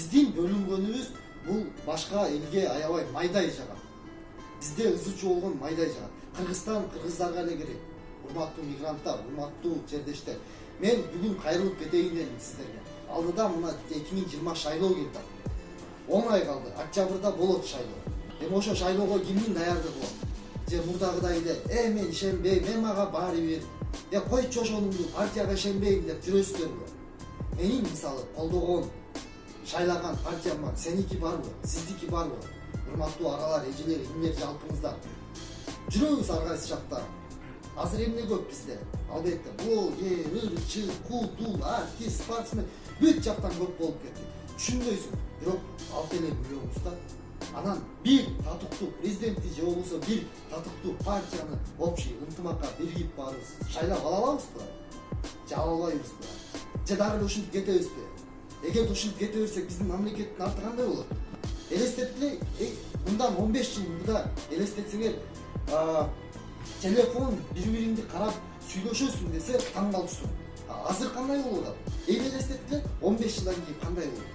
Биздин бөлүнгөнүбүз бул башка элге аябай майдай жагат. Бизде ызычуу болгон майдай жагат. Кыргызстан кыргыздарга эле керек. Урматтуу мигранттар, урматтуу жердештер. Мен бүгүн кайрылып кетейин дедим сиздерге. Алдыда мына 2020 шайлоо келди. 10 ай калды. Октябрда болот шайлоо. Эми ошо шайлоого кимдин даярдыгы бар? Же мурдагыдай эле, мен ишенбейм, мен мага баары бир. Койчу ошонуңду, партияга ишенбейм деп жүрөсүзөрбү? Менин мисалы колдогон, шайлаган партиям бар. Сеники барбы? Сиздики барбы? Урматтуу агалар, эжелер, инилер, жалпыңыздар. Жүрөбүз ар кайсы жакта. Азыр эмне көп бизде? Албетте, блогер, ырчы, кулдул, артист, спортсмен бүт жактан көп болуп кетти. Түшүнбөйсүң, бирок 6 миллионбуз да. Анан бир татыктуу президентти же болбосо бир татыктуу партияны общий ынтымакка биригип барыбыз шайлап ала алабызбы? Же ала албайбызбы? Же дагы ушинтип кетебизби? Эгер ушинтип кете берсек биздин мамлекеттин арты кандай болот? Элестеткиле, мындан 15 жыл мурда элестетсеңер, телефон бири-бириңди карап сүйлөшөсүң десе таң калчусуң. Азыр кандай болуп атат? Элестеткиле, 15 жылдан кийин кандай болот?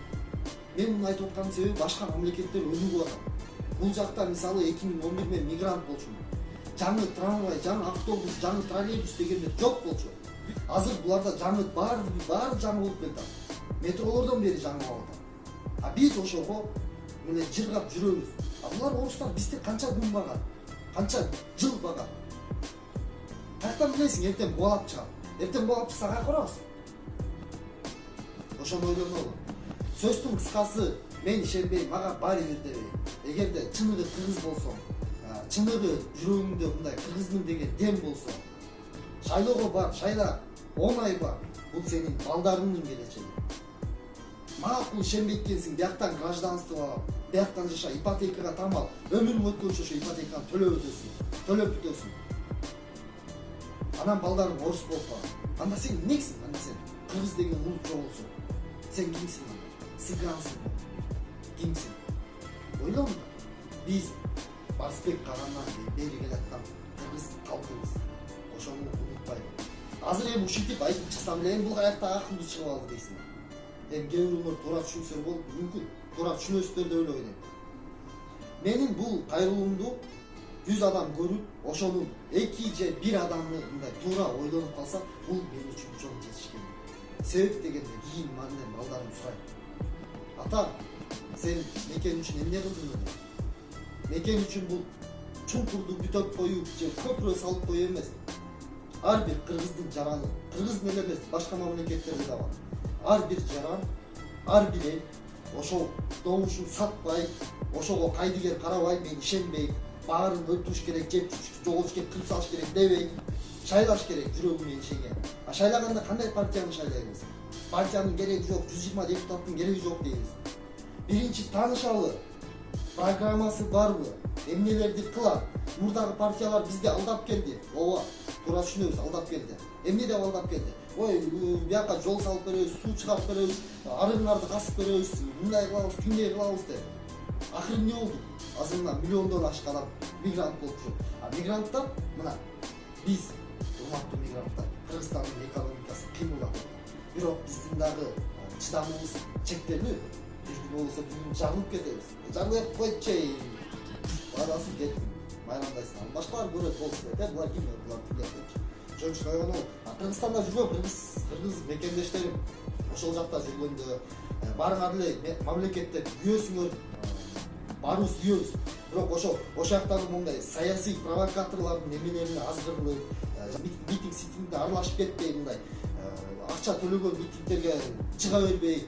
Мен муну айтып атканын себеби башка мамлекеттер өнүгүп атат. Бул жакта мисалы 2011 мен мигрант болчумун. Жаңы трамвай, жаңы автобус, жаңы троллейбус дегендер жок болчу. Азыр буларда жаңы баары жаңы болуп келди. Метролордон бери жаңы болуп атат. Биз ошого мына жыргап жүрөбүз. Булар орустар бизди канча күн багат? Канча жыл багат? Каяктан билесиң эртең буалап чыгат? Эртең буалап чыкса каяка барабыз? Ошону ойлонолу. Сөзтүн кыскасы, мен ишенбейм, мага баары бир дебейм. Эгерде чыныгы кыргыз болсоң, чыныгы жүрөгүңдө мындай кыргызмын деген дем болсо, шайлоого бар, шайла, 10 ай бар. Бул сенин балдарыңдын келечеги. Макул ишенбейт экенсиң, бияктан гражданство алып, бияктан жаша, ипотекага тамал, өмүрүң өткөнчө ошо ипотеканы төлөп бүтөсүң. Анан балдарың орус болуп калат. Анда сен эмнексиң? Анда сен кыргыз деген улут жок болсо, сен кимсиң? Сыгансың, кимсиң? Ойлоңу. Биз Барсбек Каранан бери келаткан кыргыз калкыбыз. Ошону унутпайлы. Азыр эми ушинтип айтып чыксам эле бул каякта акылдуу чыгып алды дейсиң. Кээ бирөөлөр туура түшүнсө болуп, мүмкүн. Туура түшүнөсүздөр деп ойлойм. Менин бул кайрылуумду 100 адам көрүп, ошонун 2 же 1 адамды мындай туура ойлонуп калса, бул мен үчүн чоң жетишкен. Себеп дегенде кийин манден балдарым сурайт. Ата, сен мекен үчүн эмне кылдың? Мекен үчүн бул чуңкурду бүтөп коюп же көпүрө салып коюу эмес. Ар бир кыргыздын жараны, кыргыз эле эмес, башка мамлекеттерде да бар. Ар бир жаран, ар бир эл ошол добушун сатпай, ошого кайдыгер карабай, мен ишенбейм, баарын өлтүрүш керек, жеп жоготуш керек, кырып салыш керек дебей, шайлаш керек жүрөгү менен ишенген. Шайлаганда кандай партияны шайлайбыз? Партиянын кереги жок, 120 депутаттын кереги жок дейбиз. Биринчи таанышалы, программасы барбы? Эмнелерди кылат? Мурдагы партиялар бизди алдап келди. Ооба, туура түшүнөбүз, алдап келди. Эмне деп алдап келди? Ой, бияка жол салып беребиз, суу чыгарып беребиз, арыңарды касып беребиз, мындай кылабыз, тиндей кылабыз деп. Акыры эмне болду? Азыр мына миллиондон ашык адам мигрант болчу. Мигранттар мына биз урматтуу мигранттар, Кыргызстандын экономикасы кыймылдап атат. Бирок биздин дагы чыдамыбыз чектелүү. Бир күн болсо бүгүн жагылып кетебиз. Жагылып койчу. Барасың кеттиң, майрамдайсың. Башкалар көрөт болсун деп, булар ким? Булар тилеп. Ошон үчүн ойлонуу. Кыргызстанда жүргөн кыргыз мекендештерим ошол жакта жүргөндө барыңар эле мамлекетте күйөөсүңөр, барыбыз күйөөбүз. Бирок ошо жактагы мондай саясий провокаторлордун эмелерине азгырылып, митинг-ситингде аралашып кетпей, мындай акча төлөгөн митингтерге чыга бербей,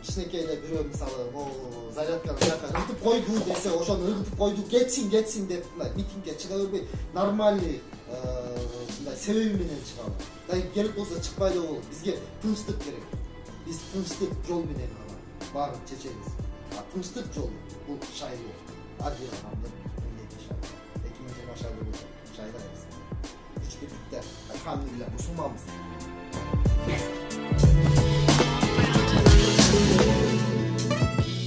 кичинекей эле бирөө мисалы зарядканы жака ыргытып койду десе, ошону ыргытып койду, кетсин деп мындай митингге чыга бербей, нормальный мындай себеби менен чыгалы. Керек болсо чыкпай да болот. Бизге тынчтык керек. Биз тынчтык жол менен гана баарын чечебиз. Тынчтык жол бул шайлоо. Ар бир адамдын милдети шайлоо. 2020 шайлоо шайлайбыз. Күч биrdikte, elhamdülillah, Müslümanız.